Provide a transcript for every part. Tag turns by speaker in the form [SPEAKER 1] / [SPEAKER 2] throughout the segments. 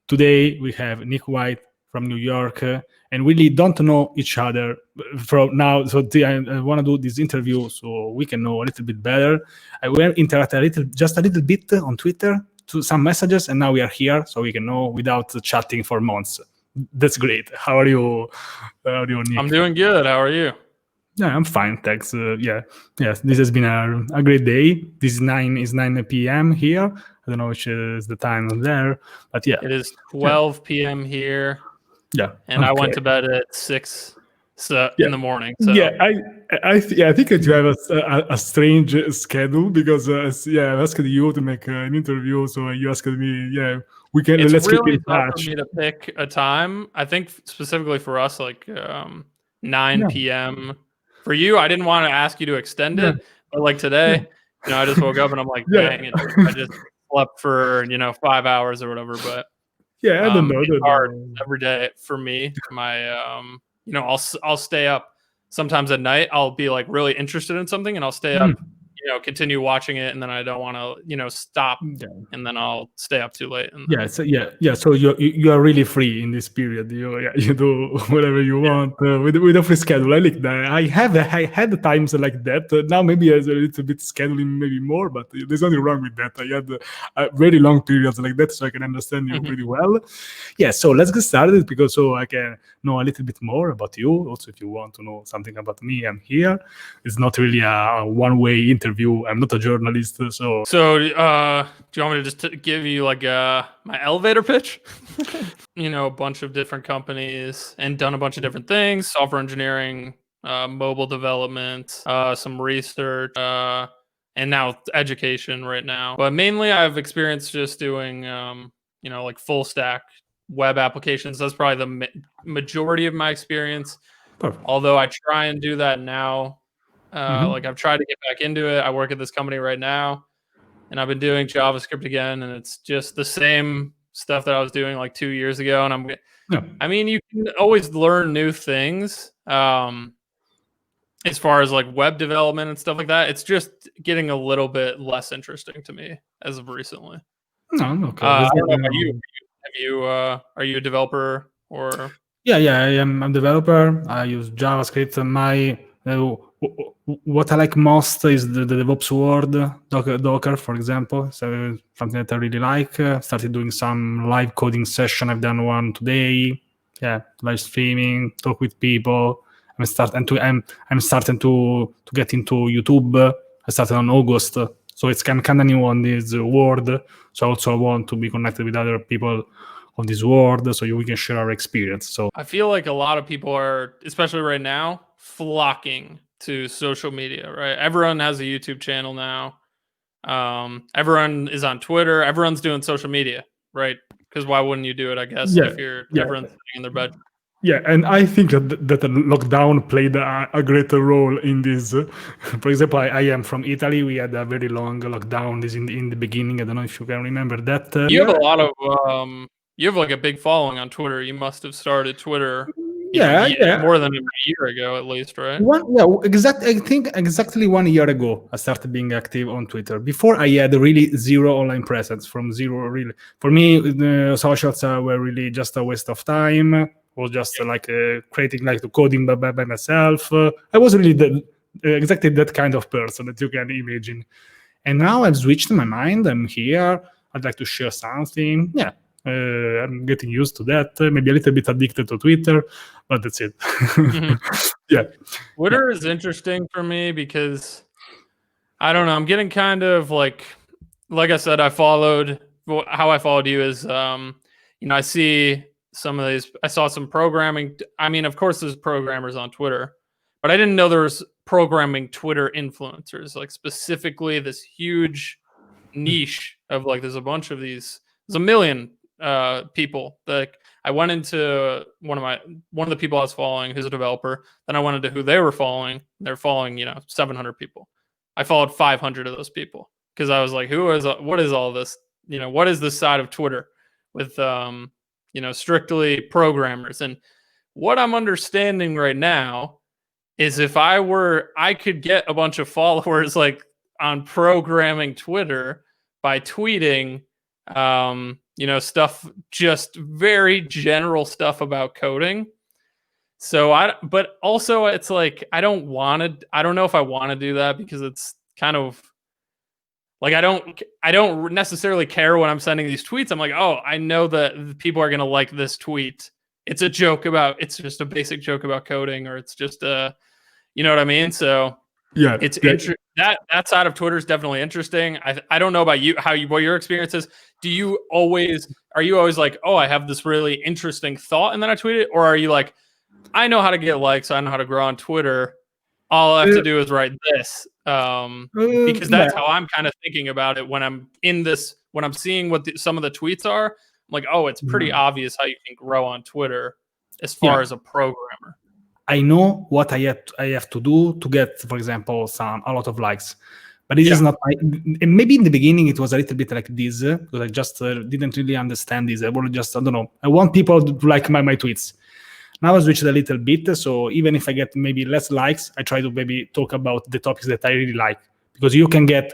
[SPEAKER 1] today we have Nick White from New York, and we really don't know each other from now. So I want to do this interview so we can know a little bit better. I will interact a little bit on Twitter to some messages, and now we are here, so we can know without chatting for months. That's great. How are you, Nick?
[SPEAKER 2] I'm doing good. How are you?
[SPEAKER 1] Yeah, I'm fine, thanks. Yes, this has been a great day. This is 9 p.m. here. I don't know which is the time there, but yeah.
[SPEAKER 2] It is 12 p.m. here.
[SPEAKER 1] Yeah,
[SPEAKER 2] and I went to bed at 6 in the morning. So
[SPEAKER 1] yeah, I think that you have a strange schedule because I asked you to make an interview, so you asked me, we can.
[SPEAKER 2] It's
[SPEAKER 1] let's
[SPEAKER 2] really
[SPEAKER 1] keep in
[SPEAKER 2] tough
[SPEAKER 1] touch.
[SPEAKER 2] for me to pick a time. I think specifically for us, like 9 p.m. For you, I didn't want to ask you to extend it, but like today, I just woke up and I'm like, dang it, I just slept for 5 hours or whatever. But
[SPEAKER 1] I don't know.
[SPEAKER 2] It's hard every day for me. My I'll stay up sometimes at night. I'll be like really interested in something, and I'll stay up. Continue watching it, and then I don't want to stop, and then I'll stay up too late. And
[SPEAKER 1] So you are really free in this period. You do whatever you want with a free schedule. I like that. I had times like that. Now maybe as a little bit scheduling, maybe more, but there's nothing wrong with that. I had very long periods like that, so I can understand you pretty well. Yeah. So let's get started because so I can know a little bit more about you. Also, if you want to know something about me, I'm here. It's not really a one-way interview. I'm not a journalist, so.
[SPEAKER 2] So, do you want me to just give you like my elevator pitch? A bunch of different companies and done a bunch of different things: software engineering, mobile development, some research, and now education right now. But mainly, I've experienced just doing, like full stack web applications. That's probably the majority of my experience.
[SPEAKER 1] Perfect.
[SPEAKER 2] Although I try and do that now. Like I've tried to get back into it. I work at this company right now, and I've been doing JavaScript again, and it's just the same stuff that I was doing like 2 years ago. And I mean, you can always learn new things as far as like web development and stuff like that. It's just getting a little bit less interesting to me as of recently.
[SPEAKER 1] No, okay.
[SPEAKER 2] I don't know about you. Are you a developer or?
[SPEAKER 1] Yeah, I am a developer. I use JavaScript. What I like most is the DevOps world, Docker, for example. So something that I really like. Started doing some live coding session. I've done one today. Yeah, live streaming, talk with people. I'm starting to get into YouTube. I started on August, so it's kind of new on this world. So I also want to be connected with other people of this world, so we can share our experience. So
[SPEAKER 2] I feel like a lot of people are, especially right now, flocking to social media, right? Everyone has a YouTube channel now. Everyone is on Twitter. Everyone's doing social media, right? Because why wouldn't you do it, I guess, if everyone's sitting in their bed.
[SPEAKER 1] Yeah, and I think that the lockdown played a greater role in this. For example, I am from Italy. We had a very long lockdown in the beginning. I don't know if you can remember that.
[SPEAKER 2] You have a lot of... you have like a big following on Twitter. You must have started Twitter more than a year ago, at least, right?
[SPEAKER 1] I think exactly 1 year ago, I started being active on Twitter. Before, I had really zero online presence, from zero, really. For me, the socials were really just a waste of time. Was just creating like the coding by myself. I was really exactly that kind of person that you can imagine. And now I've switched my mind. I'm here. I'd like to share something. Yeah. I'm getting used to that. Maybe a little bit addicted to Twitter, but that's it. Yeah.
[SPEAKER 2] Twitter is interesting for me because I don't know. I'm getting kind of like I said, how I followed you is, I see some of these. I saw some programming. I mean, of course, there's programmers on Twitter, but I didn't know there was programming Twitter influencers. Like specifically, this huge niche of like there's a bunch of these. There's a million people. Like I went into one of the people I was following, who's a developer. Then I went into who they were following. They're following 700 people. I followed 500 of those people because I was like, what is all this? What is this side of Twitter with strictly programmers? And what I'm understanding right now is if I could get a bunch of followers like on programming Twitter by tweeting stuff, just very general stuff about coding. So but also it's like, I don't know if I want to do that, because it's kind of like, I don't necessarily care when I'm sending these tweets. I'm like, oh, I know that people are going to like this tweet. It's just a basic joke about coding, or it's just you know what I mean? So
[SPEAKER 1] Yeah,
[SPEAKER 2] it's that side of Twitter is definitely interesting. I don't know about you, what your experience is. Are you always like, oh, I have this really interesting thought and then I tweet it? Or are you like, I know how to get likes, I know how to grow on Twitter, all I have to do is write this? Because that's how I'm kind of thinking about it when I'm when I'm seeing what some of the tweets are. I'm like, oh, it's pretty obvious how you can grow on Twitter as far as a programmer.
[SPEAKER 1] I know what I have to do to get, for example, a lot of likes. But this is not maybe in the beginning it was a little bit like this, because I just didn't really understand this. I was just, I don't know, I want people to like my tweets. Now I switched a little bit, so even if I get maybe less likes, I try to maybe talk about the topics that I really like, because you can get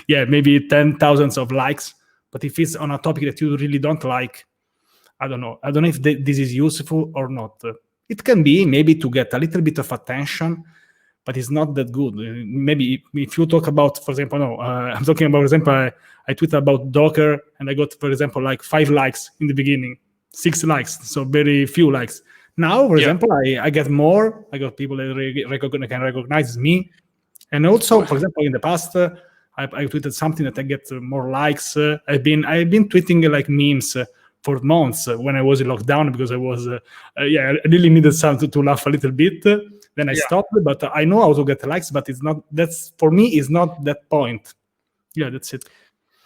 [SPEAKER 1] maybe 10,000 of likes, but if it's on a topic that you really don't like, I don't know if this is useful or not. It can be maybe to get a little bit of attention, but it's not that good. Maybe if you talk about, for example, I'm talking about, for example, I tweeted about Docker and I got, for example, like 5 likes in the beginning, 6 likes, so very few likes. Now, for example, I get more. I got people that can recognize me. And also, for example, in the past, I tweeted something that I get more likes. I've been tweeting like memes for months when I was in lockdown, because I was, I really needed something to laugh a little bit. Then I stopped, but I know how to get likes, but for me, is not that point. Yeah, that's it.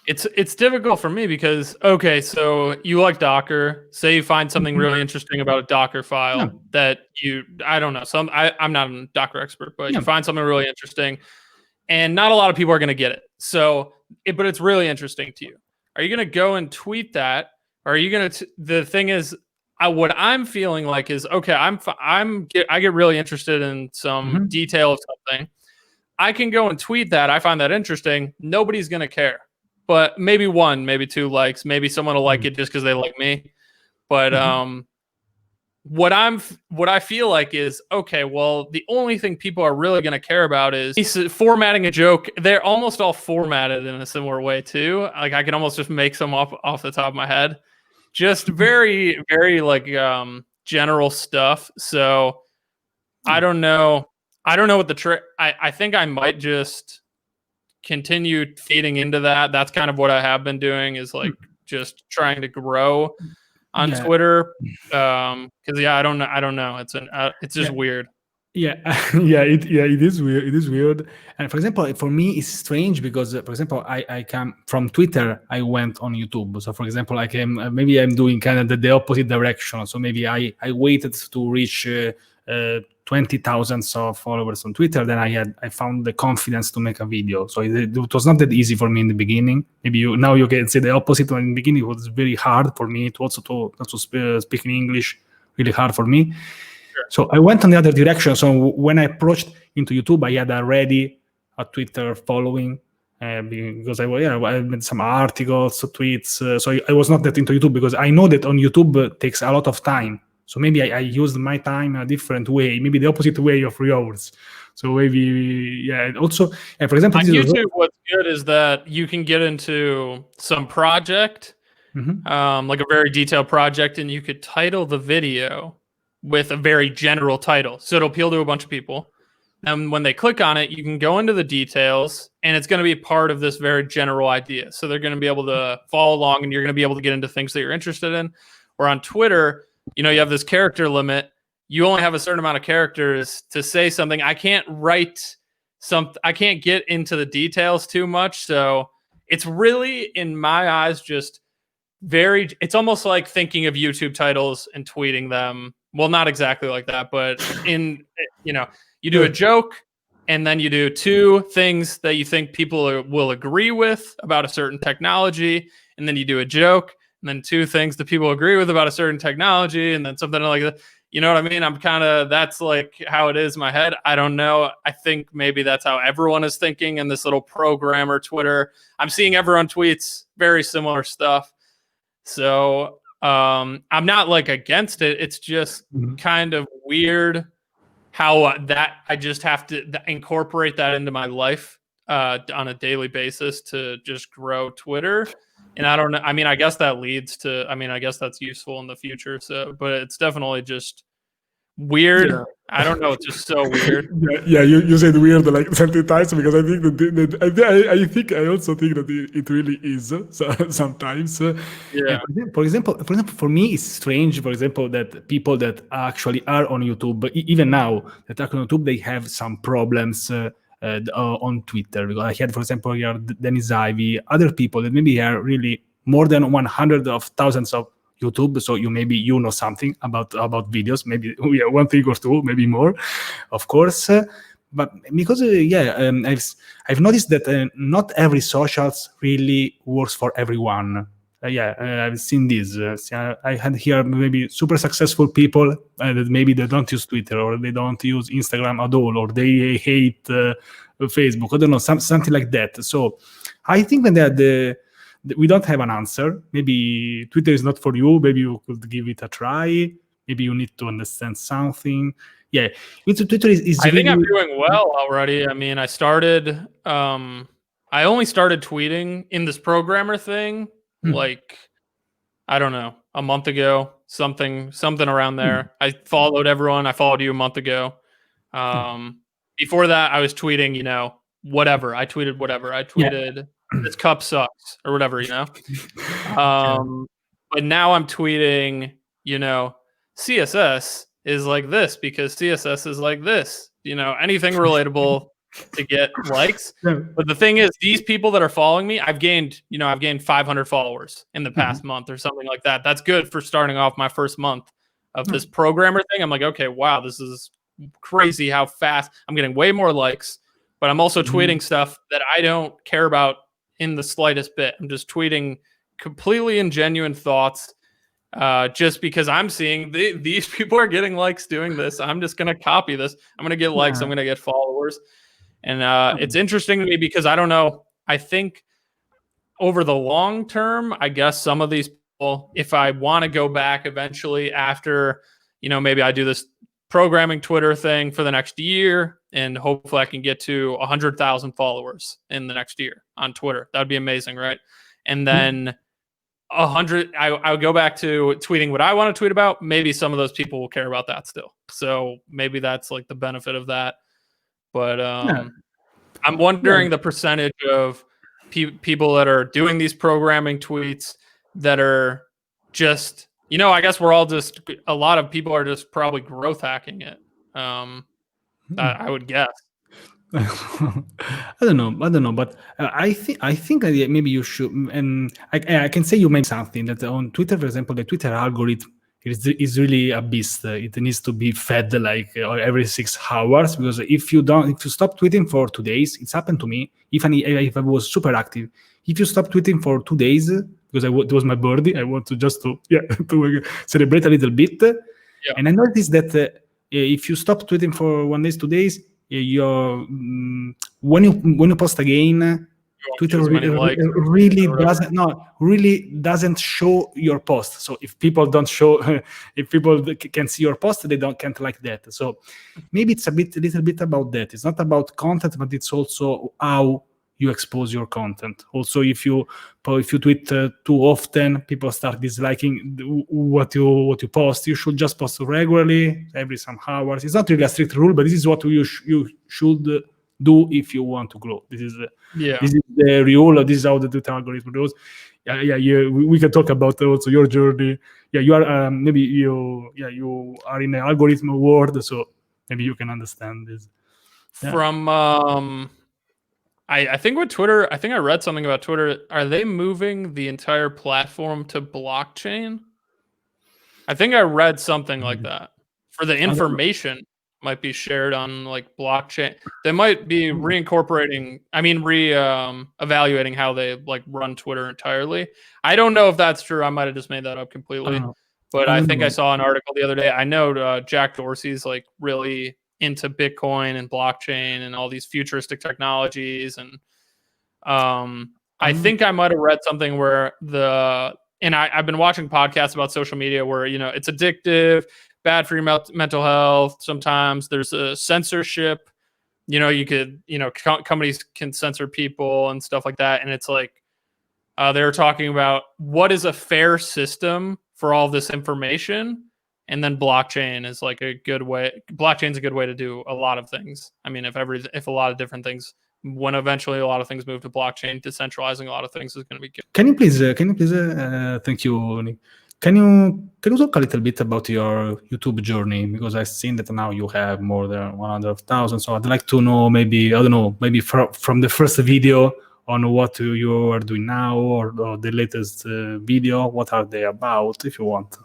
[SPEAKER 2] It's difficult for me because, okay, so you like Docker. Say you find something really interesting about a Docker file that I don't know, I'm not a Docker expert, but you find something really interesting, and not a lot of people are going to get it. So, but it's really interesting to you. Are you going to go and tweet that? Or are you going to? The thing is, what I'm feeling like is, okay, I get really interested in some detail of something. I can go and tweet that. I find that interesting. Nobody's going to care. But maybe 1, maybe 2 likes. Maybe someone will like it just because they like me. But what I feel like is, okay, well, the only thing people are really going to care about is formatting a joke. They're almost all formatted in a similar way too. Like, I can almost just make some off the top of my head. Just very, very like general stuff. So I don't know what the trick. I think I might just continue feeding into that. That's kind of what I have been doing, is like just trying to grow on Twitter. Because I don't know. It's just weird.
[SPEAKER 1] It is weird. It is weird. And for example, for me, it's strange because, for example, I come from Twitter. I went on YouTube. So, for example, maybe I'm doing kind of the opposite direction. So maybe I waited to reach 20,000 of followers on Twitter. Then I found the confidence to make a video. So it was not that easy for me in the beginning. Maybe now you can say the opposite. When in the beginning it was very hard for me to speak in English. Really hard for me. So I went on the other direction. So when I approached into YouTube, I had already a Twitter following, because I made some articles, tweets. So I was not that into YouTube, because I know that on YouTube takes a lot of time. So maybe I used my time in a different way, maybe the opposite way of yours. So maybe, also, for example,
[SPEAKER 2] on YouTube, what's good is that you can get into some project, like a very detailed project, and you could title the video with a very general title. So it'll appeal to a bunch of people. And when they click on it, you can go into the details, and it's going to be part of this very general idea. So they're going to be able to follow along, and you're going to be able to get into things that you're interested in. Or on Twitter, you have this character limit. You only have a certain amount of characters to say something. I can't get into the details too much. So it's really, in my eyes, just it's almost like thinking of YouTube titles and tweeting them. Well, not exactly like that, but you do a joke, and then you do 2 things that you think people will agree with about a certain technology, and then you do a joke, and then 2 things that people agree with about a certain technology, and then something like that. You know what I mean? That's like how it is in my head. I don't know. I think maybe that's how everyone is thinking in this little programmer Twitter. I'm seeing everyone tweets very similar stuff. So I'm not like against it. It's just kind of weird how that I just have to incorporate that into my life on a daily basis to just grow Twitter. And I don't know. I mean, I guess that leads to, I guess that's useful in the future. So, but it's definitely just weird. Yeah. I don't know. It's just so weird.
[SPEAKER 3] Yeah, you said weird like 30 times because I think I also think that it really is sometimes.
[SPEAKER 1] Yeah. For example, for me, it's strange. For example, that people that actually are on YouTube, even now that are on YouTube, they have some problems on Twitter. Because I had, for example, here Dennis Ivy, other people that maybe are really more than 100 of thousands of YouTube, so you know something about videos, maybe one thing or two, maybe more, of course. But because I've noticed that not every socials really works for everyone. I've seen this. I had here maybe super successful people that maybe they don't use Twitter or they don't use Instagram at all, or they hate Facebook. I don't know, something like that. So I think that we don't have an answer. Maybe Twitter is not for you. Maybe you could give it a try. Maybe you need to understand something. Yeah, Twitter is
[SPEAKER 2] I think I'm doing well already. I mean, I only started tweeting in this programmer thing, like, I don't know, a month ago, something around there. I followed everyone. I followed you a month ago. Before that, I was tweeting, whatever. I tweeted whatever. I tweeted, this cup sucks or whatever, But now I'm tweeting, CSS is like this because CSS is like this, anything relatable to get likes. But the thing is, these people that are following me, I've gained 500 followers in the past month or something like that. That's good for starting off my first month of this programmer thing. I'm like, okay, wow, this is crazy how fast I'm getting way more likes, but I'm also tweeting stuff that I don't care about in the slightest bit. I'm just tweeting completely ingenuine thoughts just because I'm seeing these people are getting likes doing this. I'm just going to copy this. I'm going to get likes. I'm going to get followers. And it's interesting to me because I don't know. I think over the long term, I guess some of these people, if I want to go back eventually after, maybe I do this programming Twitter thing for the next year, and hopefully I can get to 100,000 followers in the next year on Twitter. That would be amazing, right? And then 100, I would go back to tweeting what I want to tweet about. Maybe some of those people will care about that still. So maybe that's like the benefit of that. But I'm wondering the percentage of people that are doing these programming tweets that are just, I guess we're all just, a lot of people are just probably growth hacking it. I would guess.
[SPEAKER 1] I don't know, but I think maybe you should, and I can say you made something that on Twitter, for example, the Twitter algorithm is really a beast. It needs to be fed like every 6 hours, because if you stop tweeting for 2 days, it's happened to me. If I was super active, if you stop tweeting for 2 days, because it was my birthday, I want to to celebrate a little bit, and I noticed that if you stop tweeting for 1 day, 2 days, when you post again, Twitter really doesn't show your post. So if people if people can see your post, they can't like that. So maybe it's a little bit about that. It's not about content, but it's also how you expose your content. Also, if you tweet too often, people start disliking what you post. You should just post regularly, every some hours. It's not really a strict rule, but this is what you should do if you want to grow. This is the rule. This is how the Twitter algorithm goes. We can talk about also your journey. You are maybe you are in an algorithm world, so maybe you can understand this.
[SPEAKER 2] From I think with Twitter, I think I read something about Twitter. Are they moving the entire platform to blockchain? I think I read something like that. For the information might be shared on like blockchain. They might be evaluating how they like run Twitter entirely. I don't know if that's true. I might have just made that up completely. But I think I saw an article the other day. I know Jack Dorsey's like really into Bitcoin and blockchain and all these futuristic technologies. And I think I might have read something where I've been watching podcasts about social media where, it's addictive, bad for your mental health. Sometimes there's a censorship, companies can censor people and stuff like that. And it's like, they're talking about what is a fair system for all this information. And then blockchain is like a good way. Blockchain's a good way to do a lot of things. I mean, if a lot of different things, when eventually a lot of things move to blockchain, decentralizing a lot of things is going to be good.
[SPEAKER 1] Can you please, thank you, Nick. Can you talk a little bit about your YouTube journey? Because I've seen that now you have more than 100,000. So I'd like to know maybe from the first video on what you are doing now, or the latest video. What are they about, if you want?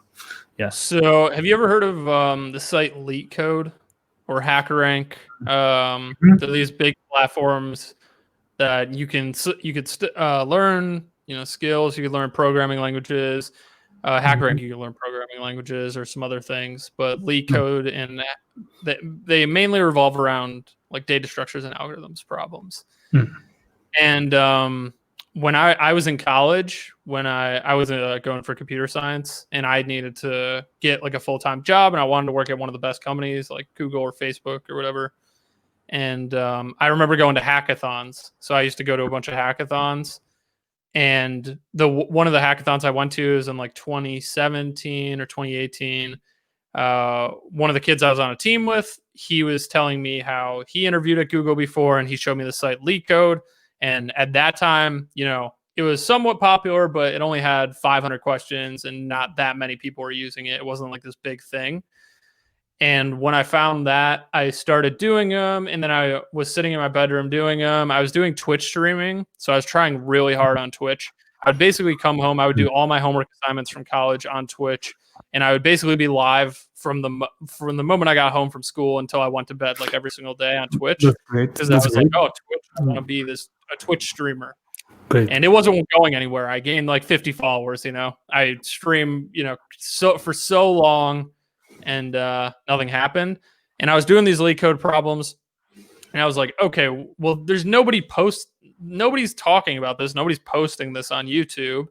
[SPEAKER 1] Yeah.
[SPEAKER 2] So have you ever heard of the site LeetCode or HackerRank? They're these big platforms that you could learn, skills. You could learn programming languages. HackerRank, you can learn programming languages or some other things. But LeetCode and they mainly revolve around like data structures and algorithms problems. And when I was in college, when I was going for computer science, and I needed to get like a full-time job, and I wanted to work at one of the best companies like Google or Facebook or whatever. And I remember going to hackathons. So I used to go to a bunch of hackathons. And one of the hackathons I went to is in like 2017 or 2018. One of the kids I was on a team with, he was telling me how he interviewed at Google before, and he showed me the site LeetCode. And at that time, it was somewhat popular, but it only had 500 questions and not that many people were using it. It wasn't like this big thing. And when I found that, I started doing them. And then I was sitting in my bedroom doing them. I was doing Twitch streaming. So I was trying really hard on Twitch. I'd basically come home. I would do all my homework assignments from college on Twitch. And I would basically be live from the moment I got home from school until I went to bed, like every single day on Twitch. Because I was like, oh, Twitch, I want to be a Twitch streamer.
[SPEAKER 1] Great.
[SPEAKER 2] And it wasn't going anywhere. I gained like 50 followers, I streamed, for so long, and nothing happened. And I was doing these LeetCode problems, and I was like, okay, well, there's nobody's talking about this. Nobody's posting this on YouTube.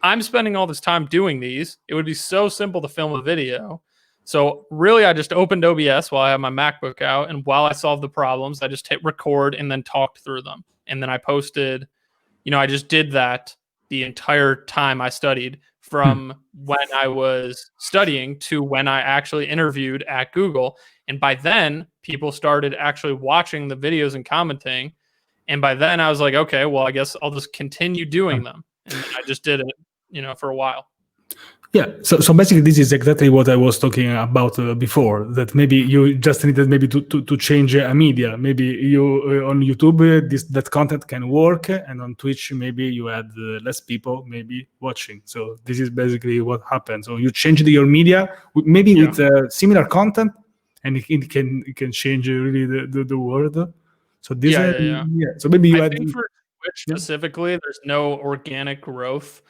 [SPEAKER 2] I'm spending all this time doing these. It would be so simple to film a video. So really, I just opened OBS while I have my MacBook out. And while I solved the problems, I just hit record and then talked through them. And then I posted, I just did that the entire time I studied, from when I was studying to when I actually interviewed at Google. And by then, people started actually watching the videos and commenting. And by then I was like, okay, well, I guess I'll just continue doing them. And then I just did it, for a while.
[SPEAKER 1] Yeah. So basically, this is exactly what I was talking about before. That maybe you just needed maybe to change a media. Maybe you on YouTube that content can work, and on Twitch maybe you had less people maybe watching. So this is basically what happened. So you changed your media maybe with similar content, and it can change really the world. So this So maybe you
[SPEAKER 2] think for Twitch specifically, there's no organic growth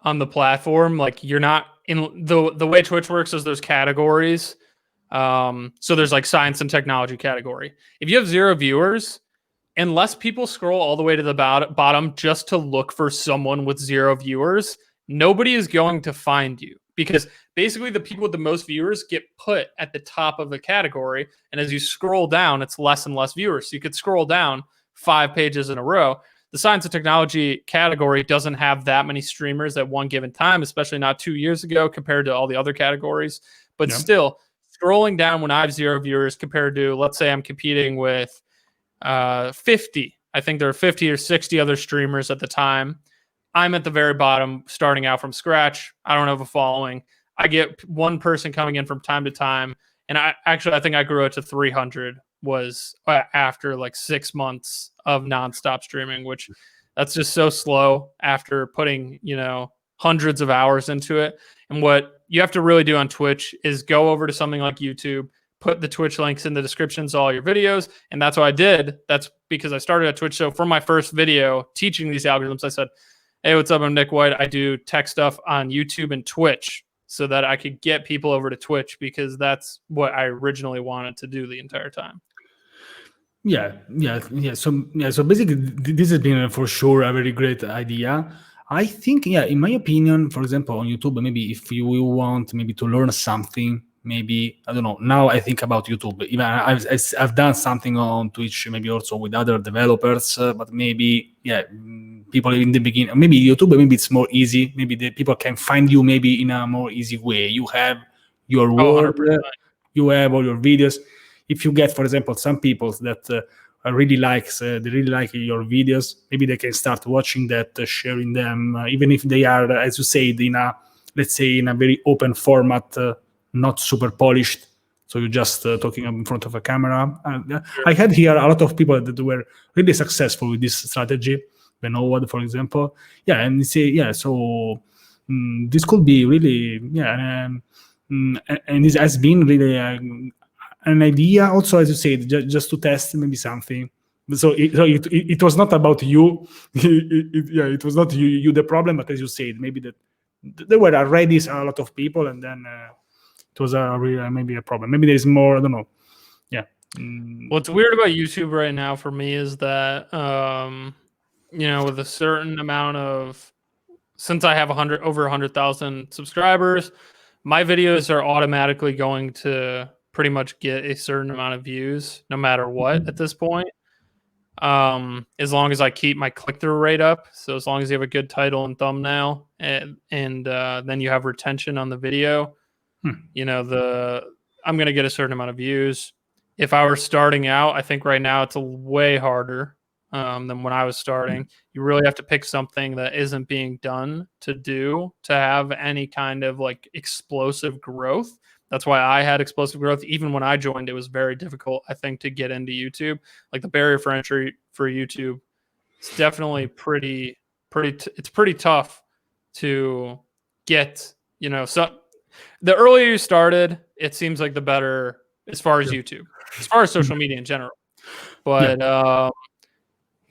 [SPEAKER 2] on the platform. Like, you're not in the way Twitch works is there's categories. So there's like science and technology category. If you have 0 viewers, unless people scroll all the way to the bottom just to look for someone with 0 viewers, nobody is going to find you, because basically the people with the most viewers get put at the top of the category. And as you scroll down, it's less and less viewers. So you could scroll down 5 pages in a row. The science and technology category doesn't have that many streamers at one given time, especially not 2 years ago compared to all the other categories. But still, scrolling down when I have 0 viewers compared to, let's say I'm competing with 50. I think there are 50 or 60 other streamers at the time. I'm at the very bottom, starting out from scratch. I don't have a following. I get one person coming in from time to time. And I think I grew it to 300 was after like 6 months of nonstop streaming, which that's just so slow after putting, hundreds of hours into it. And what you have to really do on Twitch is go over to something like YouTube, put the Twitch links in the descriptions of all your videos. And that's what I did. That's because I started at Twitch. So for my first video teaching these algorithms, I said, hey, what's up? I'm Nick White. I do tech stuff on YouTube and Twitch. so that I could get people over to Twitch, because that's what I originally wanted to do the entire time.
[SPEAKER 1] Yeah. So basically, this has been for sure a very great idea. I think, in my opinion, for example, on YouTube, maybe if you want maybe to learn something, maybe, I don't know. Now I think about YouTube. Even I've done something on Twitch, maybe also with other developers, but maybe people in the beginning, maybe YouTube, maybe it's more easy. Maybe the people can find you maybe in a more easy way. You have your word,
[SPEAKER 2] 100%.
[SPEAKER 1] you have all your videos. If you get, for example, some people that they really like your videos, maybe they can start watching that, sharing them, even if they are, as you said, let's say in a very open format, not super polished. So you're just talking in front of a camera. I had here a lot of people that were really successful with this strategy. Benoit, for example, and they say, so this could be really, and this has been really an idea also, as you said, just to test maybe something. So it was not about you. It was not you the problem, but as you said, maybe that there were already a lot of people, and then it was maybe a problem. Maybe there's more, I don't know.
[SPEAKER 2] What's weird about YouTube right now for me is that with a certain amount of, since I have over 100,000 subscribers, my videos are automatically going to pretty much get a certain amount of views no matter what at this point, as long as I keep my click-through rate up. So as long as you have a good title and thumbnail, and then you have retention on the video, I'm going to get a certain amount of views. If I were starting out, I think right now it's way harder than when I was starting. You really have to pick something that isn't being done to have any kind of like explosive growth. That's why I had explosive growth. Even when I joined, it was very difficult, I think, to get into YouTube. Like the barrier for entry for YouTube, it's definitely pretty tough to get, so the earlier you started, it seems like the better as far as YouTube, as far as social media in general. But,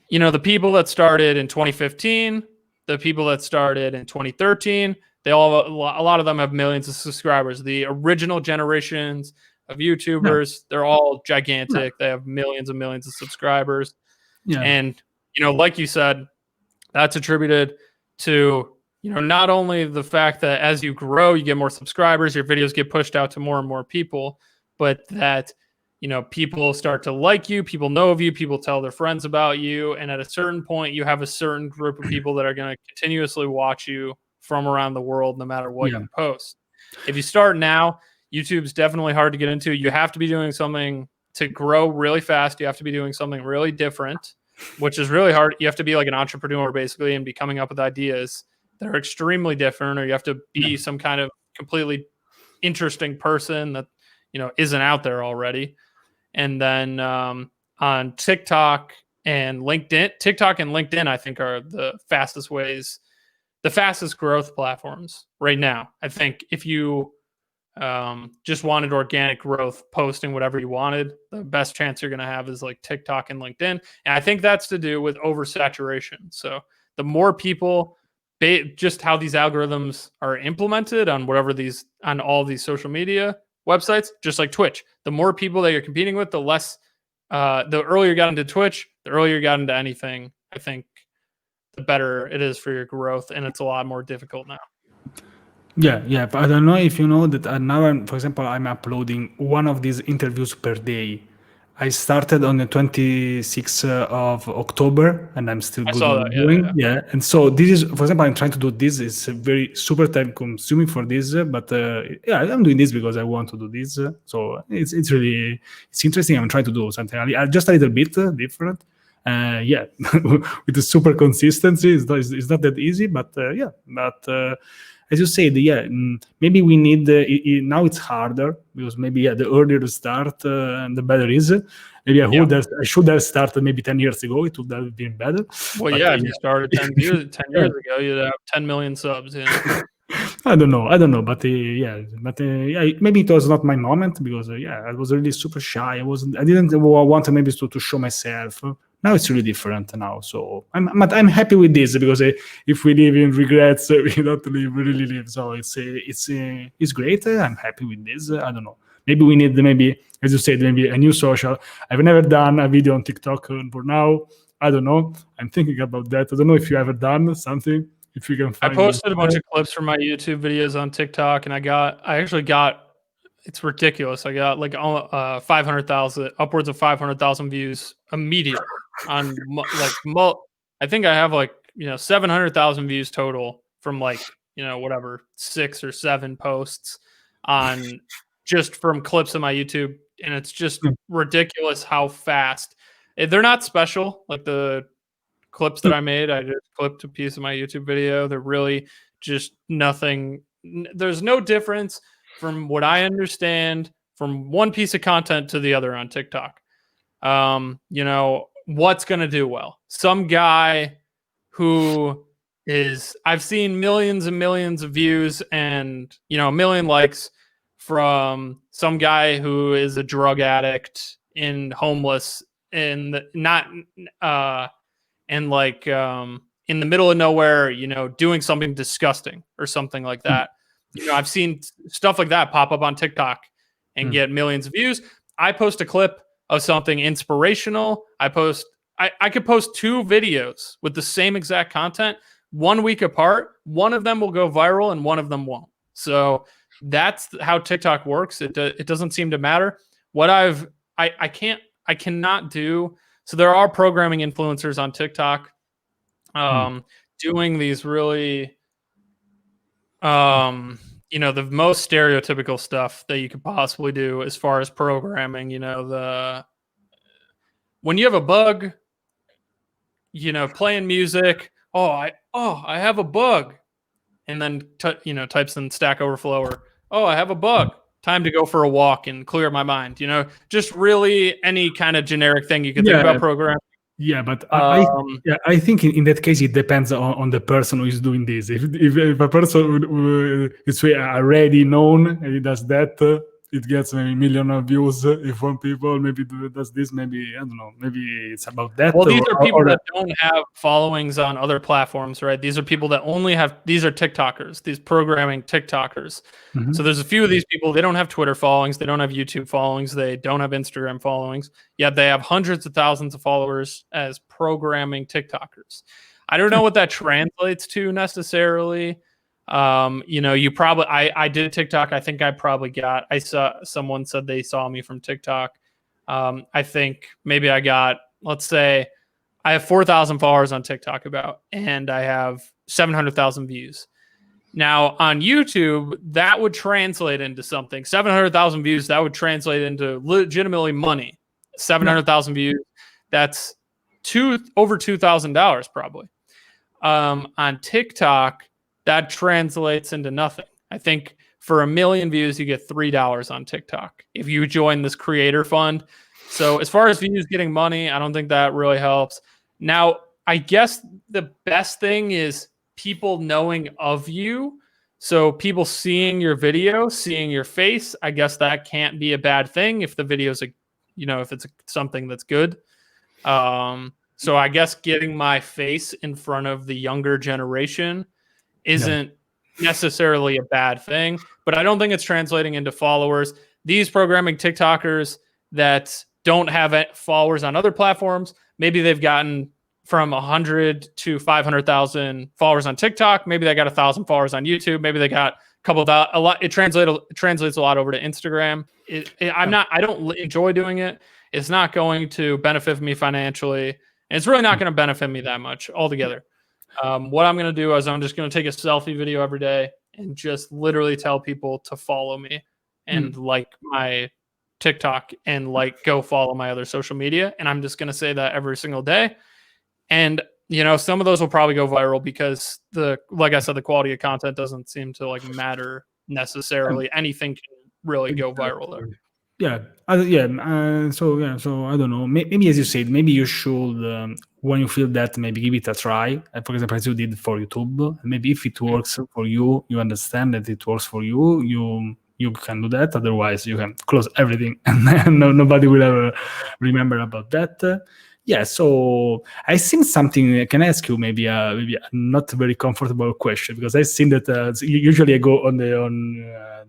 [SPEAKER 2] the people that started in 2015, the people that started in 2013, a lot of them have millions of subscribers. The original generations of YouTubers, they're all gigantic. They have millions and millions of subscribers. And, like you said, that's attributed to, not only the fact that as you grow, you get more subscribers, your videos get pushed out to more and more people, but that, people start to like you, people know of you, people tell their friends about you. And at a certain point, you have a certain group of people that are going to continuously watch you from around the world, no matter what you post. If you start now, YouTube's definitely hard to get into. You have to be doing something to grow really fast. You have to be doing something really different, which is really hard. You have to be like an entrepreneur, basically, and be coming up with ideas that are extremely different, or you have to be some kind of completely interesting person that, isn't out there already. And then on TikTok and LinkedIn, I think are the fastest ways, the fastest growth platforms right now. I think if you just wanted organic growth, posting whatever you wanted, the best chance you're going to have is like TikTok and LinkedIn. And I think that's to do with oversaturation. So the more people, just how these algorithms are implemented on all these social media websites, just like Twitch, the more people that you're competing with, the less, the earlier you got into Twitch, the earlier you got into anything, I think the better it is for your growth. And it's a lot more difficult now.
[SPEAKER 1] Yeah. But I don't know if you know that now, for example, I'm uploading one of these interviews per day. I started on the 26th of October, and I'm still doing. Yeah. And so this is, for example, I'm trying to do this. It's very super time consuming for this, but I'm doing this because I want to do this. So it's really interesting. I'm trying to do something just a little bit different. With the super consistency, it's not that easy, but as you said, maybe we need now it's harder because maybe the earlier to start and the better is. Maybe I should have started maybe 10 years ago. It would have been better.
[SPEAKER 2] Well, if you started 10 years ago, you'd have 10 million subs.
[SPEAKER 1] I don't know, but maybe it was not my moment because I was really super shy. I didn't want to maybe to show myself. Now it's really different now. So I'm happy with this, because if we live in regrets, we don't really live. So it's great. I'm happy with this. I don't know. Maybe we need, as you said, maybe a new social. I've never done a video on TikTok for now. I don't know. I'm thinking about that. I don't know if you ever done something. If you can find.
[SPEAKER 2] I posted a bunch of clips from my YouTube videos on TikTok, and I actually got. It's ridiculous. I got like 500,000, upwards of 500,000 views immediately on I think I have 700,000 views total from whatever 6 or 7 posts on just from clips of my YouTube, and it's just ridiculous how fast. They're not special like the clips that I made. I just clipped a piece of my YouTube video. They're really just nothing. There's no difference from what I understand from one piece of content to the other on TikTok. What's going to do well? Some guy who I've seen millions and millions of views and, a million likes from some guy who is a drug addict and homeless and in the middle of nowhere, doing something disgusting or something like that. I've seen stuff like that pop up on TikTok and get millions of views. I post a clip of something inspirational. I could post 2 videos with the same exact content 1 week apart. One of them will go viral and one of them won't. So that's how TikTok works. It doesn't seem to matter. What I cannot do. So there are programming influencers on TikTok doing these really the most stereotypical stuff that you could possibly do as far as programming. When you have a bug, playing music. I have a bug, and then types in Stack Overflow or I have a bug. Time to go for a walk and clear my mind. Just really any kind of generic thing you can think about programming.
[SPEAKER 1] Yeah, but I think in that case it depends on the person who is doing this. If a person is already known and he does that, it gets maybe 1 million of views. If one people maybe does this, maybe I don't know, maybe it's about that.
[SPEAKER 2] Well, these are people that don't have followings on other platforms, right? These are people that only have. These are TikTokers, these programming TikTokers. Mm-hmm. So there's a few of these people. They don't have Twitter followings. They don't have YouTube followings. They don't have Instagram followings. Yet they have hundreds of thousands of followers as programming TikTokers. I don't know what that translates to necessarily. You probably, I did TikTok. I think I saw someone said they saw me from TikTok. I think maybe let's say I have 4,000 followers on TikTok and I have 700,000 views. Now on YouTube, that would translate into something. 700,000 views, that would translate into legitimately money. 700,000 views, that's over $2,000 probably. On TikTok, that translates into nothing. I think for 1 million views, you get $3 on TikTok if you join this creator fund. So as far as views getting money, I don't think that really helps. Now, I guess the best thing is people knowing of you. So people seeing your video, seeing your face, I guess that can't be a bad thing if the video's if it's something that's good. So I guess getting my face in front of the younger generation isn't necessarily a bad thing, but I don't think it's translating into followers. These programming TikTokers that don't have followers on other platforms, maybe they've gotten from 100 to 500,000 followers on TikTok. Maybe they got 1,000 followers on YouTube. Maybe they got a lot. It translates a lot over to Instagram. I don't enjoy doing it. It's not going to benefit me financially, and it's really not going to benefit me that much altogether. What I'm going to do is I'm just going to take a selfie video every day and just literally tell people to follow me and like my TikTok and go follow my other social media. And I'm just going to say that every single day. And, some of those will probably go viral because like I said, the quality of content doesn't seem to matter necessarily. Anything can really go viral there.
[SPEAKER 1] So I don't know. Maybe as you said, maybe you should, when you feel that, maybe give it a try. For example, as you did for YouTube. Maybe if it works for you, you understand that it works for you. You can do that. Otherwise, you can close everything, and nobody will ever remember about that. Yeah, so I've seen something. Can I ask you maybe a not very comfortable question? Because I've seen that usually I go on the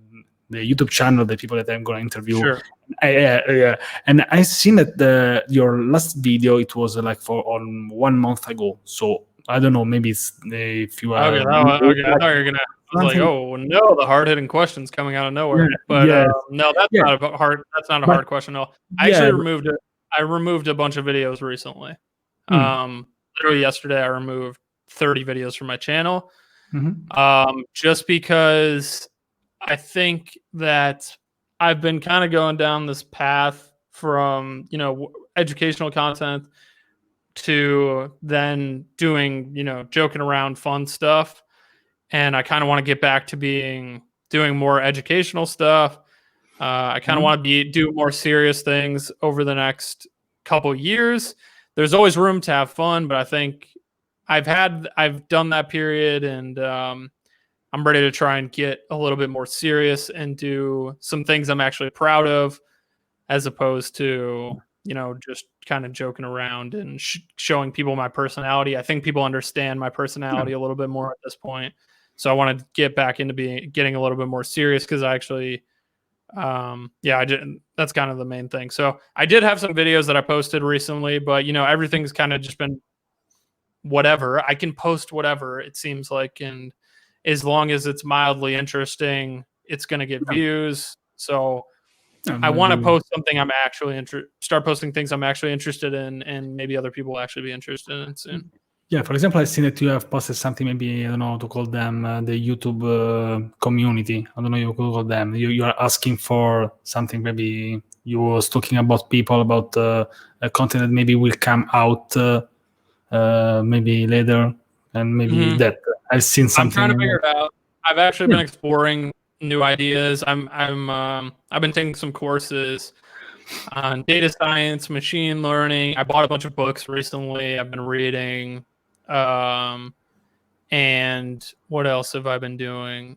[SPEAKER 1] YouTube channel, the people that I'm going to interview.
[SPEAKER 2] Sure.
[SPEAKER 1] And I've seen that your last video, it was like on 1 month ago. So I don't know, maybe it's if you are.
[SPEAKER 2] Okay, I thought you were gonna. I was like, oh no, the hard hitting questions coming out of nowhere. But no, that's not a hard. That's not a hard question at all. I actually removed it. I removed a bunch of videos recently. Literally yesterday, I removed 30 videos from my channel. Just because I think that I've been kind of going down this path from, educational content to then doing, joking around fun stuff. And I kind of want to get back to doing more educational stuff. I kind of want to do more serious things over the next couple years. There's always room to have fun, but I think I've done that period, and I'm ready to try and get a little bit more serious and do some things I'm actually proud of, as opposed to, just kind of joking around and showing people my personality. I think people understand my personality a little bit more at this point. So I want to get back into getting a little bit more serious, because I actually, that's kind of the main thing. So I did have some videos that I posted recently, but everything's kind of just been whatever. I can post whatever, it seems like, and as long as it's mildly interesting, it's going to get views. So I want to post something I'm actually start posting things I'm actually interested in, and maybe other people will actually be interested in soon.
[SPEAKER 1] Yeah, for example, I've seen that you have posted something, maybe, I don't know how to call them, the YouTube community. I don't know how you call them. You are asking for something, maybe you was talking about people, about content that maybe will come out maybe later, and maybe that. I've seen something.
[SPEAKER 2] I'm trying to figure it out. I've actually been exploring new ideas. I've been taking some courses on data science, machine learning. I bought a bunch of books recently. I've been reading. And what else have I been doing?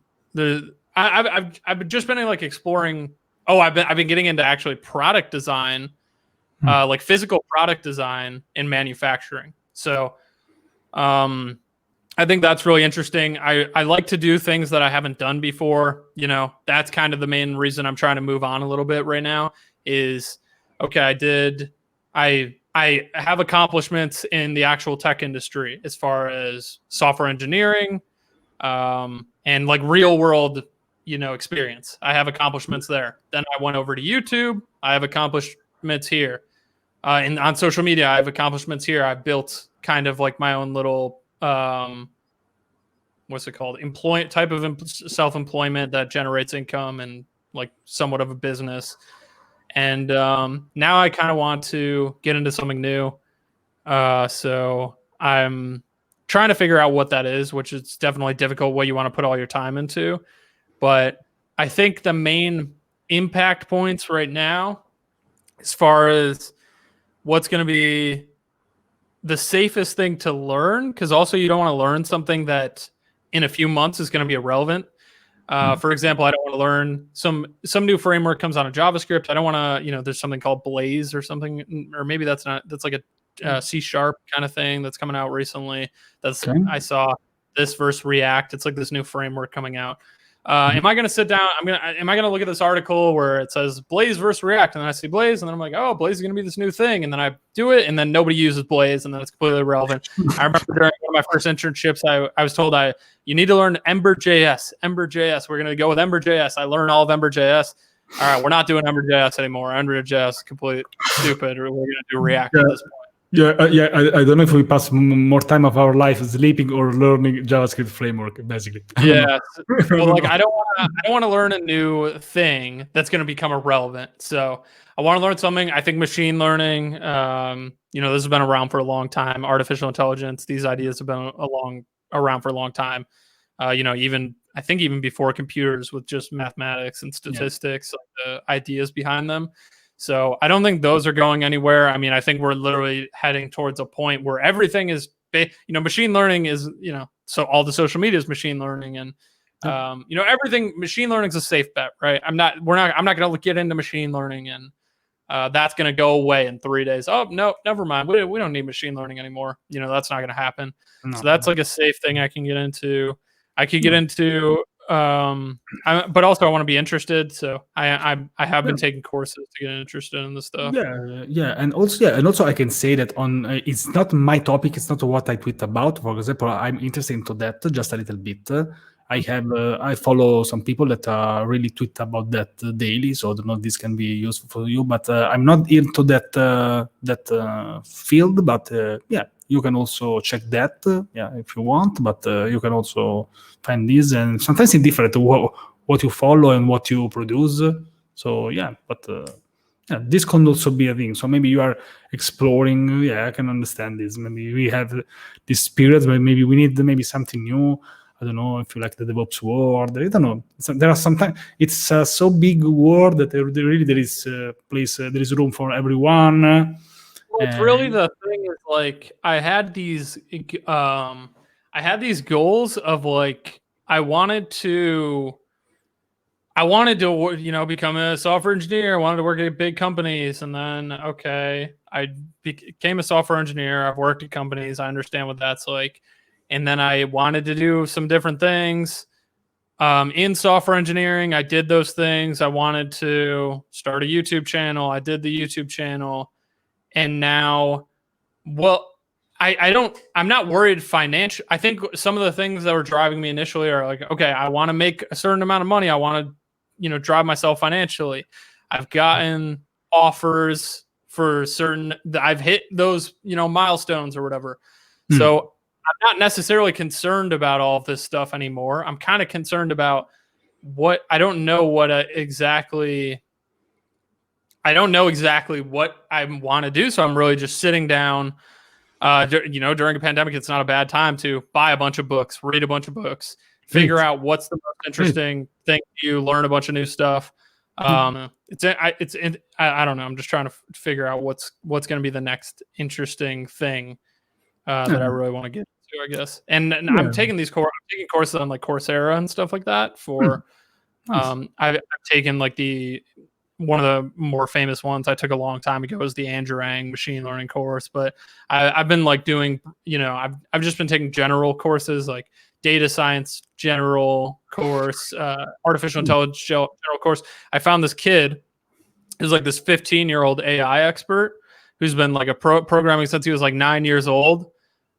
[SPEAKER 2] I've just been like exploring. Oh, I've been getting into actually product design, like physical product design and manufacturing. So, I think that's really interesting. I like to do things that I haven't done before. That's kind of the main reason I'm trying to move on a little bit right now is, okay, I have accomplishments in the actual tech industry as far as software engineering, and like real world, experience. I have accomplishments there. Then I went over to YouTube. I have accomplishments here. And on social media, I have accomplishments here. I built kind of like my own little, what's it called? Type of self-employment that generates income and like somewhat of a business. And now I kind of want to get into something new. So I'm trying to figure out what that is, which is definitely difficult, what you want to put all your time into. But I think the main impact points right now, as far as what's going to be the safest thing to learn, because also you don't want to learn something that in a few months is going to be irrelevant. For example, I don't want to learn some new framework comes on a JavaScript. I don't want to, there's something called Blaze or something, or maybe that's like a C# kind of thing that's coming out recently. I saw this versus React. It's like this new framework coming out. Am I going to sit down? Am I going to look at this article where it says Blaze versus React, and then I see Blaze, and then I'm like, oh, Blaze is going to be this new thing, and then I do it, and then nobody uses Blaze, and then it's completely irrelevant. I remember during one of my first internships, I was told you need to learn Ember.js. Ember.js. We're going to go with Ember.js. I learned all of Ember.js. All right, we're not doing Ember.js anymore. Ember.js is completely stupid. We're going to do React at this point.
[SPEAKER 1] I don't know if we pass more time of our life sleeping or learning JavaScript framework, basically.
[SPEAKER 2] Yeah, well, like I don't want to learn a new thing that's going to become irrelevant. So I want to learn something. I think machine learning, this has been around for a long time. Artificial intelligence, these ideas have been around for a long time. Even before computers, with just mathematics and statistics, like the ideas behind them. So I don't think those are going anywhere. I mean, I think we're literally heading towards a point where everything is, machine learning is, so all the social media is machine learning, and everything. Machine learning is a safe bet, right? I'm not going to get into machine learning and that's going to go away in 3 days. Oh, no, never mind. We don't need machine learning anymore. That's not going to happen.
[SPEAKER 1] No.
[SPEAKER 2] So that's like a safe thing I can get into. I could get into, but also I want to be interested. So I have been taking courses to get interested in this stuff.
[SPEAKER 1] And also I can say that on it's not my topic. It's not what I tweet about. For example, I'm interested into that just a little bit. I follow some people that really tweet about that daily, so I don't know if this can be useful for you. But I'm not into that field. But you can also check that, if you want. But you can also find this, and sometimes it's different to what you follow and what you produce. So this can also be a thing. So maybe you are exploring. Yeah, I can understand this. Maybe we have this period where maybe we need maybe something new. I don't know if you like the DevOps world. I don't know. So there are sometimes it's a so big world that there is place. There is room for everyone.
[SPEAKER 2] Well, it's really the thing is like I had these goals of like I wanted to become a software engineer. I wanted to work at big companies, and then I became a software engineer. I've worked at companies. I understand what that's like. And then I wanted to do some different things in software engineering. I did those things. I wanted to start a YouTube channel. I did the YouTube channel. And now, I'm not worried financially. I think some of the things that were driving me initially are like, okay, I want to make a certain amount of money. I want to, drive myself financially. I've gotten offers for I've hit those, milestones or whatever. So I'm not necessarily concerned about all of this stuff anymore. I'm kind of concerned about I don't know exactly what I want to do. So I'm really just sitting down, during a pandemic, it's not a bad time to buy a bunch of books, read a bunch of books, figure out what's the most interesting thing to you, learn a bunch of new stuff. I don't know. I'm just trying to figure out what's going to be the next interesting thing that I really want to get to, I guess. And I'm taking courses on like Coursera and stuff like that for,
[SPEAKER 1] Nice.
[SPEAKER 2] I've taken like one of the more famous ones I took a long time ago was the Andurang machine learning course, but I've been like doing, I've just been taking general courses like data science general course, artificial intelligence general course. I found this kid who's like this 15-year-old AI expert who's been like programming since he was like 9 years old.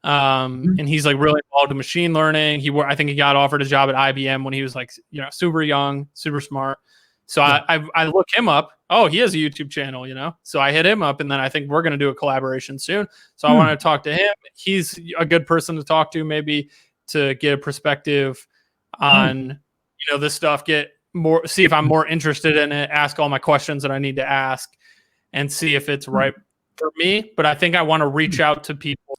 [SPEAKER 2] And he's like really involved in machine learning. I think he got offered a job at IBM when he was like, super young, super smart. So I look him up. Oh, he has a YouTube channel, So I hit him up, and then I think we're going to do a collaboration soon. So I want to talk to him. He's a good person to talk to, maybe to get a perspective on, this stuff, see if I'm more interested in it, ask all my questions that I need to ask, and see if it's right for me. But I think I want to reach out to people,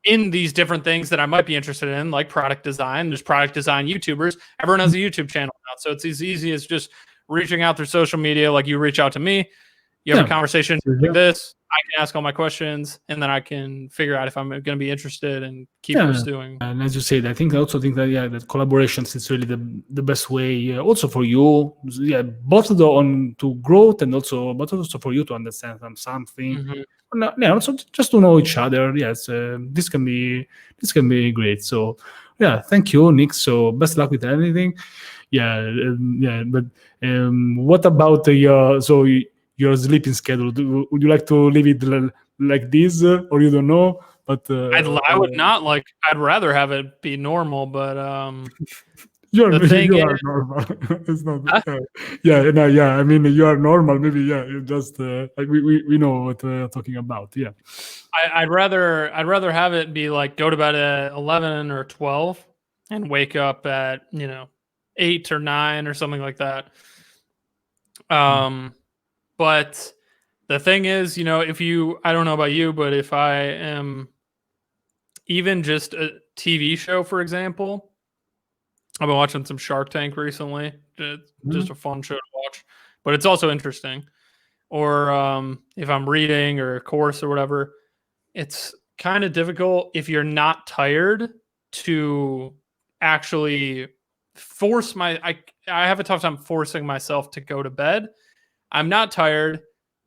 [SPEAKER 2] in these different things that I might be interested in, like product design. There's product design YouTubers. Everyone has a YouTube channel now. So it's as easy as just reaching out through social media. Like you reach out to me, you have a conversation like this. I can ask all my questions, and then I can figure out if I'm going to be interested and keep pursuing.
[SPEAKER 1] And as you said, I also think that that collaborations is really the best way. Also for you, both to growth and but also for you to understand something. Mm-hmm. Also just to know each other. Yes, this can be great. So thank you, Nick. So best luck with everything. But what about your sleeping schedule? Would you like to leave it like this, or you don't know? But
[SPEAKER 2] I would not like. I'd rather have it be normal, but
[SPEAKER 3] you are normal. It's not. I mean, you are normal. Maybe you just we know what we're talking about. Yeah.
[SPEAKER 2] I'd rather have it be like go to bed at 11 or 12 and wake up at 8 or 9 or something like that. But the thing is, I don't know about you, but if I am even just a TV show, for example, I've been watching some Shark Tank recently. It's just a fun show to watch, but it's also interesting. Or if I'm reading or a course or whatever, it's kind of difficult if you're not tired to actually I have a tough time forcing myself to go to bed. I'm not tired.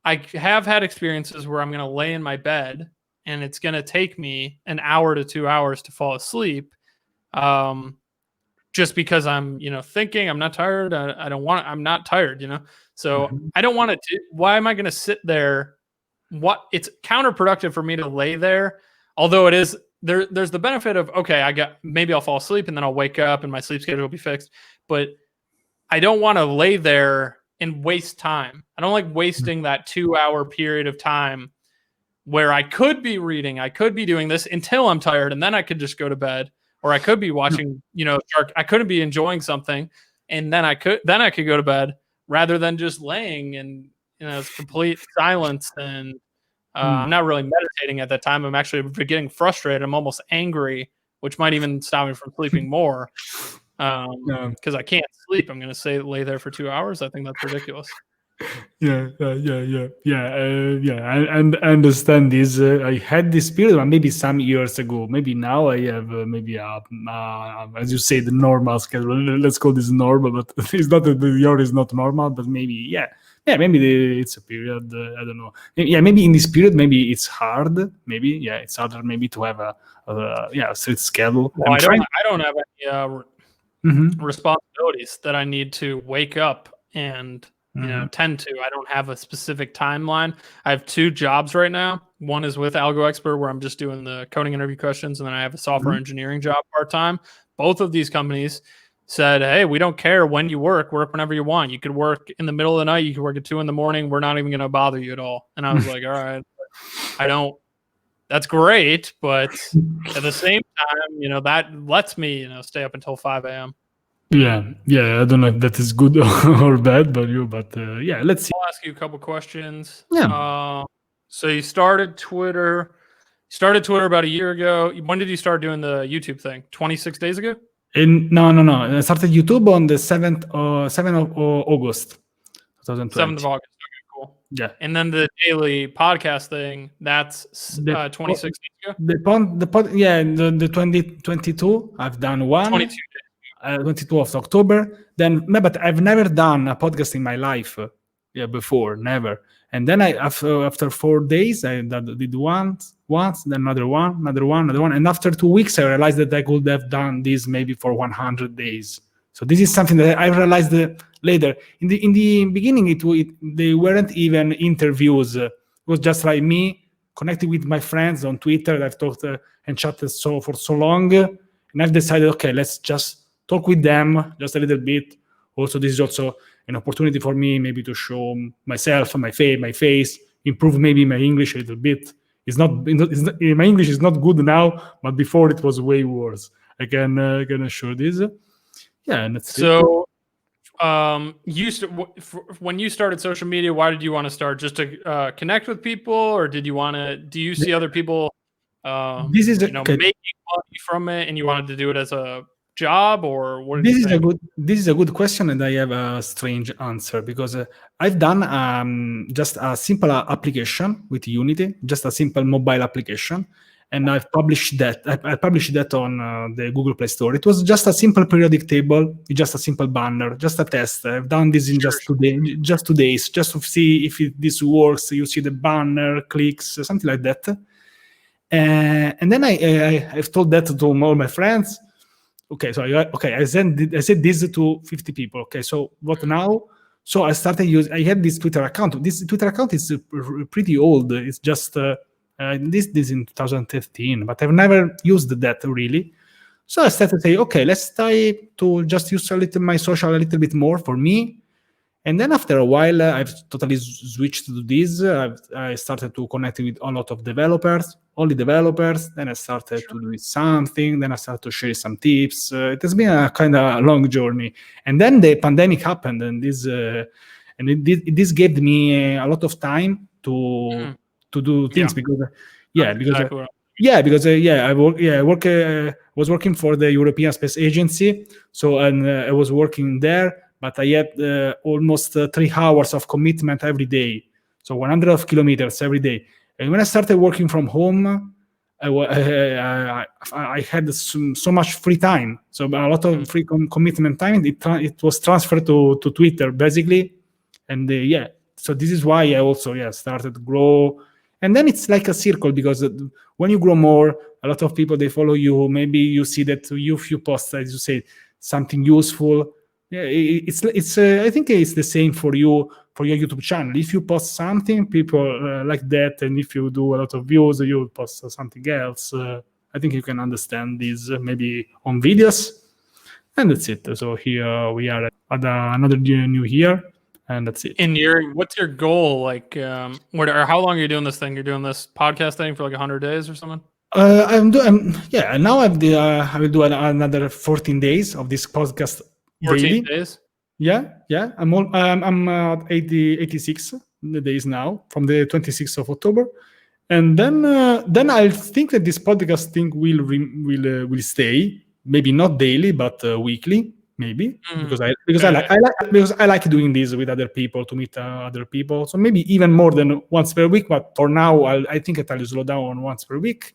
[SPEAKER 2] I have had experiences where I'm going to lay in my bed and it's going to take me an hour to 2 hours to fall asleep. Just because I'm, thinking I'm not tired. I'm not tired, so I don't want to, why am I going to sit there? It's counterproductive for me to lay there. Although it is there's the benefit of, okay, maybe I'll fall asleep and then I'll wake up and my sleep schedule will be fixed. But I don't want to lay there and waste time. I don't like wasting that 2-hour period of time where I could be reading, I could be doing this until I'm tired, and then I could just go to bed. Or I could be watching, I couldn't be enjoying something, and then I could go to bed rather than just laying in it's complete silence. And I'm not really meditating at that time. I'm actually getting frustrated. I'm almost angry, which might even stop me from sleeping more. Because I can't sleep. I'm going to lay there for 2 hours. I think that's ridiculous.
[SPEAKER 3] I understand this. I had this period maybe some years ago. Maybe now I have as you say, the normal schedule. Let's call this normal, but it's not that yours is not normal. But maybe maybe it's a period. I don't know. Maybe in this period, maybe it's hard. Maybe it's harder. Maybe to have a strict schedule.
[SPEAKER 2] Well, I don't have any responsibilities that I need to wake up and tend to. I don't have a specific timeline. I have 2 jobs right now. One is with Algo Expert, where I'm just doing the coding interview questions, and then I have a software engineering job part-time. Both of these companies said, hey, we don't care when you work whenever you want. You could work in the middle of the night, you could work at 2 a.m. We're not even going to bother you at all. And I was like, all right, that's great, but at the same time, that lets me, stay up until 5 a.m.
[SPEAKER 3] Yeah. I don't know if that is good or bad, but let's see.
[SPEAKER 2] I'll ask you a couple questions.
[SPEAKER 3] Yeah.
[SPEAKER 2] So you started Twitter. About a year ago. When did you start doing the YouTube thing? 26 days ago?
[SPEAKER 3] No. I started YouTube on the 7th of August, 2020.
[SPEAKER 2] 7th of August. Okay, cool.
[SPEAKER 3] Yeah.
[SPEAKER 2] And then the daily podcast thing, that's 26 days ago?
[SPEAKER 3] The 2022, I've done one.
[SPEAKER 2] 22 days.
[SPEAKER 3] 22 of October. But I've never done a podcast in my life before, never. And then after 4 days, I did once, then another one. And after 2 weeks, I realized that I could have done this maybe for 100 days. So this is something that I realized later. In the beginning, they weren't even interviews. It was just like me connecting with my friends on Twitter. I've talked and chatted for so long. And I've decided, okay, let's just talk with them just a little bit. Also, this is also an opportunity for me maybe to show myself, my face, improve maybe my English a little bit. My English is not good now, but before it was way worse. I can assure this. Yeah, and that's
[SPEAKER 2] so. When you started social media, why did you want to start? Just to connect with people, or did you want to? Do you see other people?
[SPEAKER 3] This is
[SPEAKER 2] making money from it, and you wanted to do it as a job, or what?
[SPEAKER 3] This is a good question, and I have a strange answer because I've done just a simple application with Unity, just a simple mobile application, and I've published that. I published that on the Google Play Store. It was just a simple periodic table, just a simple banner, just a test. I've done this in just 2 days, just to see if this works. You see the banner, clicks, something like that. And then I've told that to all my friends. Okay, so I said this to 50 people. Okay, so what now? So I started I had this Twitter account. This Twitter account is pretty old. It's just this in 2013, but I've never used that really. So I started to say, okay, let's try to just use my social a little bit more for me. And then after a while, I've totally switched to this. I started to connect with a lot of developers, only developers. Then I started to do something. Then I started to share some tips. It has been a kind of long journey. And then the pandemic happened, and this gave me a lot of time to do things because I was working for the European Space Agency. So I was working there. But I had almost 3 hours of commitment every day, so 100 kilometers every day. And when I started working from home, I had so much free time, so a lot of free commitment time. It was transferred to Twitter basically, and so this is why I also started to grow. And then it's like a circle, because when you grow more, a lot of people, they follow you. Maybe you see that if you post, as you say, something useful. Yeah, it's I think it's the same for you, for your YouTube channel. If you post something, people like that, and if you do a lot of views, you post something else. I think you can understand this maybe on videos, and that's it. So here we are at another new year, and that's it.
[SPEAKER 2] And what's your goal? Like, or how long are you doing this thing? You're doing this podcast thing for like 100 days or something?
[SPEAKER 3] Now I will do another 14 days of this podcast
[SPEAKER 2] 14
[SPEAKER 3] daily.
[SPEAKER 2] days?
[SPEAKER 3] Yeah. I'm at 86 days now, from the 26th of October, and then I think that this podcast thing will stay. Maybe not daily, but weekly, maybe, because I like doing this with other people, to meet other people. So maybe even more than once per week. But for now, I think I'll slow down on once per week.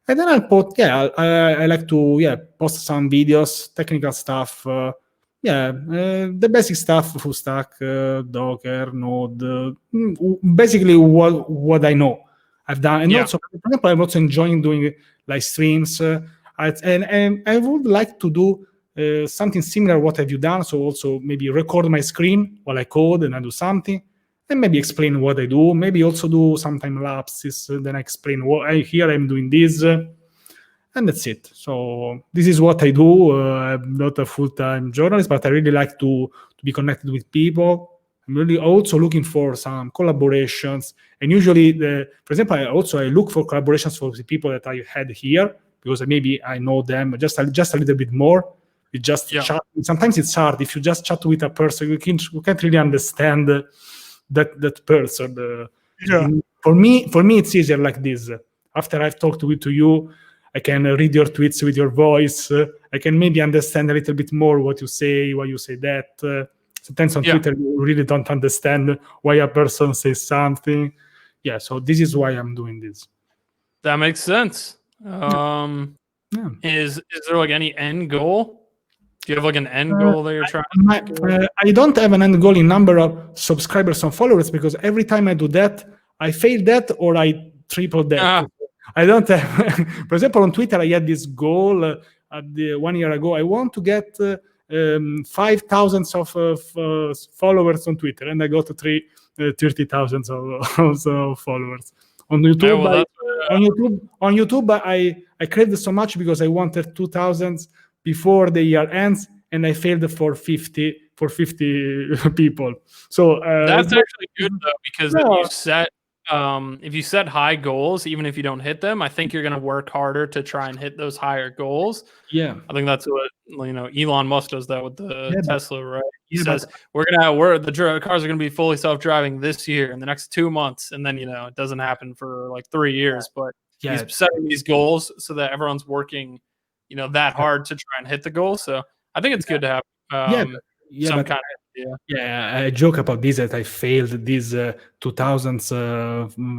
[SPEAKER 3] And then I'll put, I like to post some videos, technical stuff, the basic stuff, full stack, Docker, Node, basically what I know I've done. And also, for example, I'm also enjoying doing live streams, and I would like to do something similar. What have you done? So also maybe record my screen while I code and I do something, and maybe explain what I do. Maybe also do some time lapses. Then I explain I'm doing this, and that's it. So this is what I do. I'm not a full-time journalist, but I really like to be connected with people. I'm really also looking for some collaborations, and usually, for example, I look for collaborations for the people that I had here, because maybe I know them just a little bit more. You just chat. Sometimes it's hard if you just chat with a person. You can't really understand that person. For me, it's easier like this. After I've talked with you, I can read your tweets with your voice. I can maybe understand a little bit more what you say, why you say that. Sometimes on Twitter, you really don't understand why a person says something. Yeah, so this is why I'm doing this.
[SPEAKER 2] That makes sense. Is there like any end goal? Do you have like an end goal that you're trying to
[SPEAKER 3] I don't have an end goal in number of subscribers and followers, because every time I do that, I fail that or I triple that. I don't have, for example, on Twitter, I had this goal 1 year ago. I want to get 5,000 of followers on Twitter, and I got 30,000 of followers. On YouTube, on YouTube, I craved so much because I wanted 2,000 before the year ends, and I failed for 50 people. So
[SPEAKER 2] that's actually good though, because if you set high goals, even if you don't hit them, I think you're going to work harder to try and hit those higher goals.
[SPEAKER 3] Yeah,
[SPEAKER 2] I think that's what Elon Musk does that with the Tesla, right? He says the cars are going to be fully self-driving this year in the next 2 months, and then it doesn't happen for like 3 years. But he's setting these goals so that everyone's working, that hard to try and hit the goal. So I think it's good to have some kind of.
[SPEAKER 3] I joke about this, that I failed these 2,000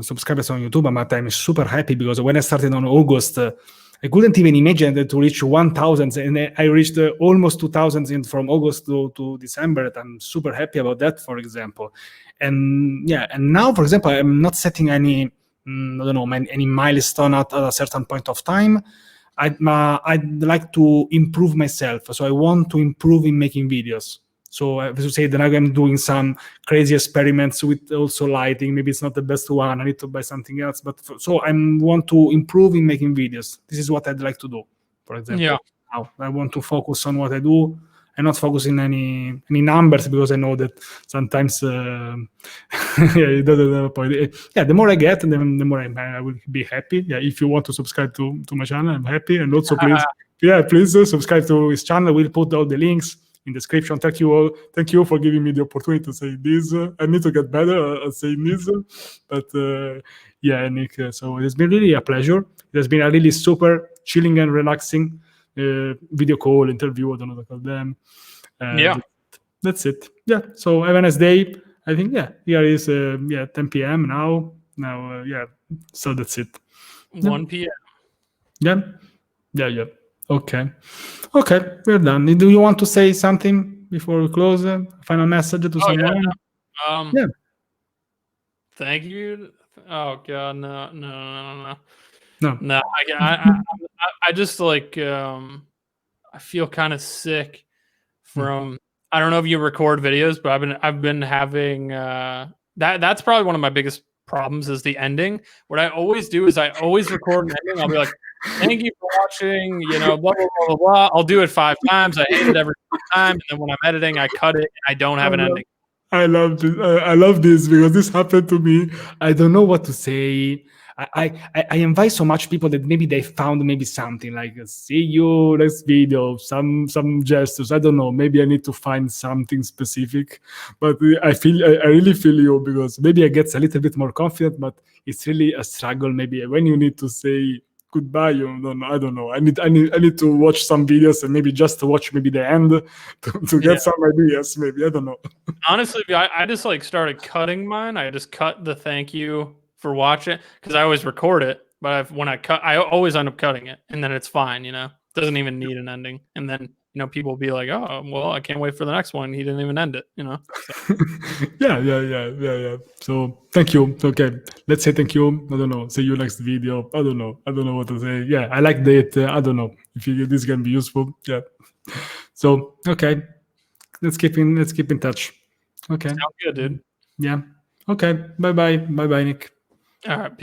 [SPEAKER 3] subscribers on YouTube, but I'm super happy because when I started on August, I couldn't even imagine that to reach 1,000, and I reached almost 2,000 from August to December. And I'm super happy about that, for example. And now, for example, I'm not setting any milestone at a certain point of time. I'd like to improve myself, so I want to improve in making videos. So as you say, then I'm doing some crazy experiments with also lighting. Maybe it's not the best one. I need to buy something else. But so I want to improve in making videos. This is what I'd like to do. For example, now I want to focus on what I do and not focus in any numbers, because I know that sometimes it doesn't have a point. The more I get, the more I will be happy. If you want to subscribe to my channel, I'm happy. And also please subscribe to his channel. We'll put all the links in the description. Thank you all. Thank you for giving me the opportunity to say this. I need to get better at saying this. But Nick, so it has been really a pleasure. It has been a really super chilling and relaxing video call, interview, I don't know what to call them. That's it. So have a nice day. I think, here is 10 p.m. now. So that's it.
[SPEAKER 2] 1 p.m.
[SPEAKER 3] Yeah. Okay, we're done. Do you want to say something before we close? Final message to someone?
[SPEAKER 2] Thank you. Oh god, no.
[SPEAKER 3] No.
[SPEAKER 2] No, I just like I feel kind of sick from. I don't know if you record videos, but I've been having that's probably one of my biggest problems is the ending. What I always do is I always record an ending. I'll be like, "Thank you for watching," you know, blah blah blah blah blah. I'll do it 5 times. I hate it every time, and then when I'm editing, I cut it. And I don't have an ending.
[SPEAKER 3] I love this. I love this because this happened to me. I don't know what to say. I invite so much people that maybe they found maybe something like see you next video, some gestures. I don't know. Maybe I need to find something specific. But I really feel you because maybe I get a little bit more confident, but it's really a struggle. Maybe when you need to say goodbye, you don't know. I don't know. I need to watch some videos and maybe just to watch maybe the end to get some ideas. Maybe I don't know.
[SPEAKER 2] Honestly, I just like started cutting mine. I just cut the thank you for watching because I always record it, but when I cut, I always end up cutting it, and then it's fine. You know, doesn't even need an ending, and then you know people will be like, "Oh, well, I can't wait for the next one. He didn't even end it." You know. So.
[SPEAKER 3] Yeah. So thank you. Okay, let's say thank you. I don't know. See you next video. I don't know what to say. Yeah, I like that. I don't know if this can be useful. Yeah. So okay, let's keep in touch. Okay.
[SPEAKER 2] Sounds good, dude.
[SPEAKER 3] Yeah. Okay. Bye, Nick.
[SPEAKER 2] All right. Peace.